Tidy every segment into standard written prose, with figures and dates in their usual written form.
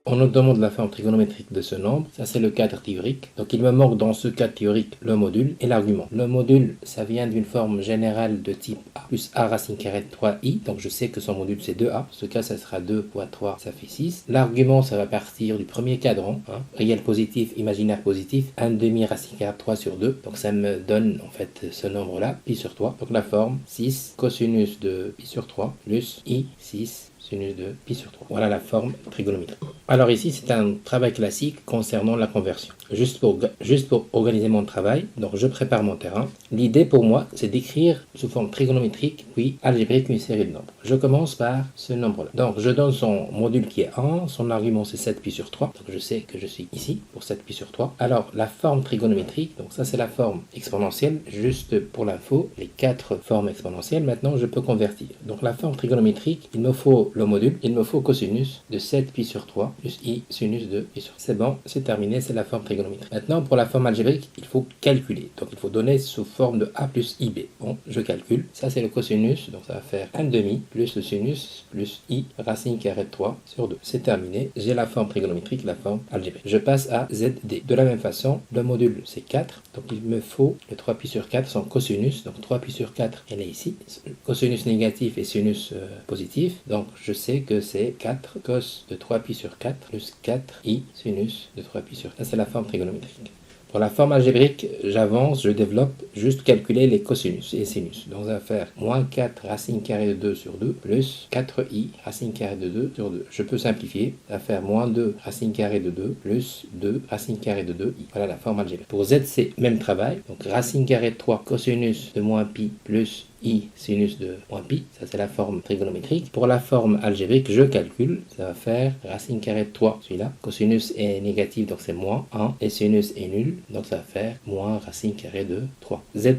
On nous demande la forme trigonométrique de ce nombre. Ça, c'est le cadre théorique. Donc, il me manque dans ce cadre théorique le module et l'argument. Le module, ça vient d'une forme générale de type a plus a racine carrée de 3i. Donc, je sais que son module, c'est 2a. En ce cas, ça sera 2 fois 3, ça fait 6. L'argument, ça va partir du premier cadran. Réel positif, imaginaire positif. 1 demi racine carrée de 3 sur 2. Donc, ça me donne, en fait, ce nombre-là, pi sur 3. Donc, la forme 6 cosinus de pi sur 3 plus i 6 sinus de pi sur 3. Voilà la forme trigonométrique. Alors ici, c'est un travail classique concernant la conversion. Juste pour organiser mon travail, donc je prépare mon terrain. L'idée pour moi, c'est d'écrire sous forme trigonométrique, puis algébrique, une série de nombres. Je commence par ce nombre-là. Donc je donne son module qui est 1, son argument c'est 7 pi sur 3. Donc je sais que je suis ici pour 7 pi sur 3. Alors la forme trigonométrique, donc ça c'est la forme exponentielle, juste pour l'info, les 4 formes exponentielles, maintenant je peux convertir. Donc la forme trigonométrique, il me faut le module, il me faut cosinus de 7 pi sur 3 plus i sinus de pi sur 3. C'est bon, c'est terminé, c'est la forme trigonométrique. Maintenant, pour la forme algébrique, il faut calculer. Donc il faut donner sous forme de a plus ib. Bon, je calcule. Ça, c'est le cosinus, donc ça va faire 1 demi plus le sinus plus i racine carrée de 3 sur 2. C'est terminé, j'ai la forme trigonométrique, la forme algébrique. Je passe à zd. De la même façon, le module, c'est 4. Donc il me faut le 3 pi sur 4, son cosinus. Donc 3 pi sur 4, elle est ici. Cosinus négatif et sinus positif. Donc je sais que c'est 4 cos de 3 pi sur 4 plus 4 i sinus de 3 pi sur 4. Ça, c'est la forme trigonométrique. Pour la forme algébrique, j'avance, je développe, juste calculer les cosinus et sinus. Donc ça va faire moins 4 racine carrée de 2 sur 2 plus 4i racine carrée de 2 sur 2. Je peux simplifier, ça va faire moins 2 racine carrée de 2 plus 2 racine carrée de 2i. Voilà la forme algébrique. Pour zc, même travail. Donc racine carrée de 3 cosinus de moins pi plus i sinus de moins pi, ça c'est la forme trigonométrique. Pour la forme algébrique, je calcule, ça va faire racine carrée de 3, celui-là. Cosinus est négatif, donc c'est moins 1, et sinus est nul, donc ça va faire moins racine carrée de 3. Ze,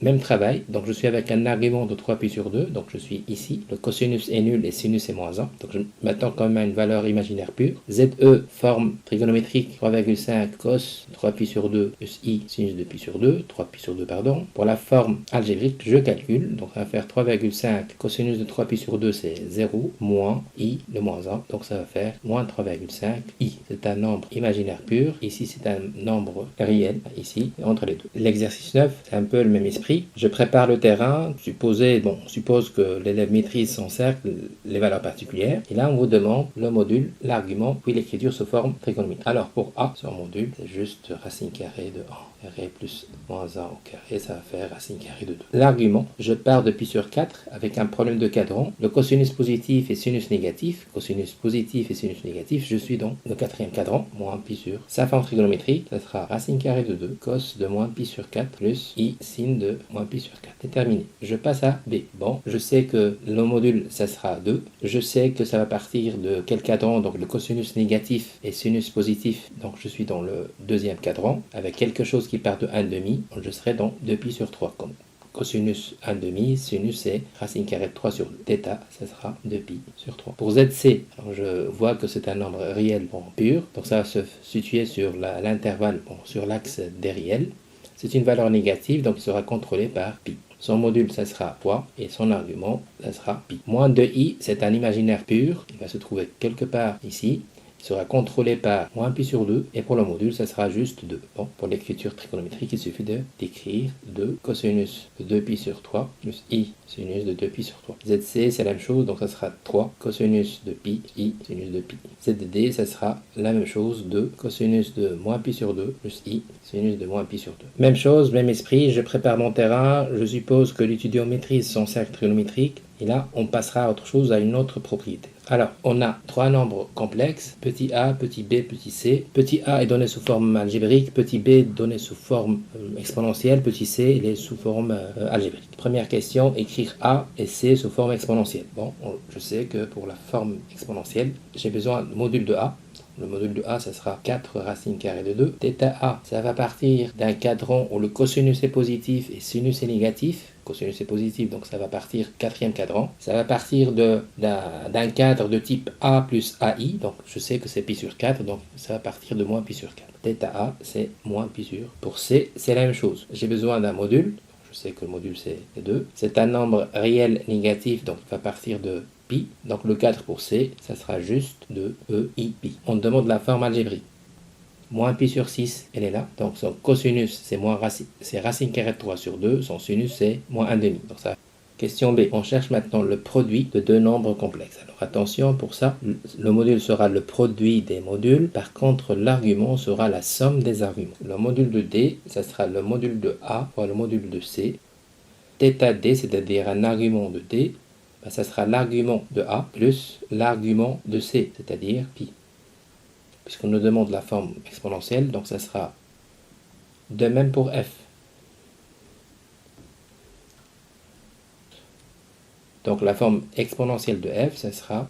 même travail, donc je suis avec un argument de 3 pi sur 2, donc je suis ici. Le cosinus est nul et sinus est moins 1, donc je m'attends quand même à une valeur imaginaire pure. Ze, forme trigonométrique, 3,5 cos 3 pi sur 2 plus i sinus de pi sur 2, 3 pi sur 2 pardon. Pour la forme algébrique, je calcule, donc ça va faire 3,5 cosinus de 3 pi sur 2 c'est 0 moins i de moins 1, donc ça va faire moins 3,5 i. C'est un nombre imaginaire pur, ici c'est un nombre réel, ici entre les deux. L'exercice 9, c'est un peu le même esprit. Je prépare le terrain, suppose que l'élève maîtrise son cercle, les valeurs particulières, et là on vous demande le module, l'argument, puis l'écriture sous forme trigonométrique. Alors pour a, son module, c'est juste racine carrée de 1. Carré plus moins 1 au carré, ça va faire racine carrée de 2. L'argument, je pars de pi sur 4 avec un problème de cadran. Le cosinus positif et sinus négatif. Cosinus positif et sinus négatif, je suis dans le quatrième cadran, moins pi sur. Sa forme trigonométrique, ça sera racine carrée de 2, cos de moins pi sur 4 plus i sin de moins pi sur 4. C'est terminé. Je passe à b. Bon, je sais que le module, ça sera 2. Je sais que ça va partir de quel cadran, donc le cosinus négatif et sinus positif. Donc je suis dans le deuxième cadran, avec quelque chose qui part de 1 demi, je serai dans 2 pi sur 3 comme cosinus 1 demi, sinus c'est racine carrée de 3 sur 2, θ, ça sera 2 pi sur 3. Pour zc, alors je vois que c'est un nombre réel pur, donc ça va se situer sur l'intervalle, sur l'axe des réels. C'est une valeur négative, donc il sera contrôlé par pi. Son module, ça sera 3, et son argument, ça sera pi. Moins 2i, c'est un imaginaire pur, il va se trouver quelque part ici. Sera contrôlé par moins pi sur 2, et pour le module, ça sera juste 2. Bon, pour l'écriture trigonométrique, il suffit d'écrire 2 cosinus de 2 pi sur 3 plus i sinus de 2 pi sur 3. Zc, c'est la même chose, donc ça sera 3 cosinus de pi, i sinus de pi. Zd, ça sera la même chose, 2 cosinus de moins pi sur 2 plus i sinus de moins pi sur 2. Même chose, même esprit, je prépare mon terrain, je suppose que l'étudiant maîtrise son cercle trigonométrique, et là, on passera à autre chose, à une autre propriété. Alors, on a trois nombres complexes, petit a, petit b, petit c. Petit a est donné sous forme algébrique, petit b est donné sous forme exponentielle, petit c il est sous forme algébrique. Première question, écrire a et c sous forme exponentielle. Bon, je sais que pour la forme exponentielle, j'ai besoin de module de a. Le module de a, ça sera 4 racine carrée de 2. θa, ça va partir d'un cadran où le cosinus est positif et sinus est négatif. Cosinus est positif, donc ça va partir quatrième cadran. Ça va partir d'un cadre de type a plus ai, donc je sais que c'est pi sur 4, donc ça va partir de moins pi sur 4. θa, c'est moins pi sur. Pour c, c'est la même chose. J'ai besoin d'un module. Je sais que le module c'est 2. C'est un nombre réel négatif, donc il va partir de pi. Donc le 4 pour C, ça sera juste 2 EI pi. On demande la forme algébrique. Moins pi sur 6, elle est là. Donc son cosinus, c'est racine carrée de 3 sur 2. Son sinus, c'est moins 1 demi. Donc ça. Question B. On cherche maintenant le produit de deux nombres complexes. Alors attention, pour ça, le module sera le produit des modules. Par contre, l'argument sera la somme des arguments. Le module de D, ça sera le module de A fois le module de C. Θ D, c'est-à-dire un argument de D, ça sera l'argument de A plus l'argument de C, c'est-à-dire pi. Puisqu'on nous demande la forme exponentielle, donc ça sera de même pour F. Donc la forme exponentielle de f, ça sera,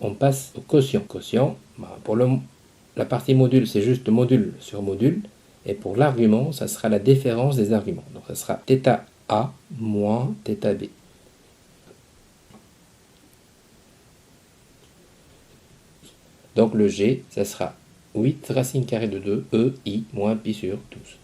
on passe au quotient. Quotient, pour la partie module, c'est juste module sur module. Et pour l'argument, ça sera la différence des arguments. Donc ça sera θa moins θb. Donc le g, ça sera 8 racine carrée de 2 e i moins pi sur 12.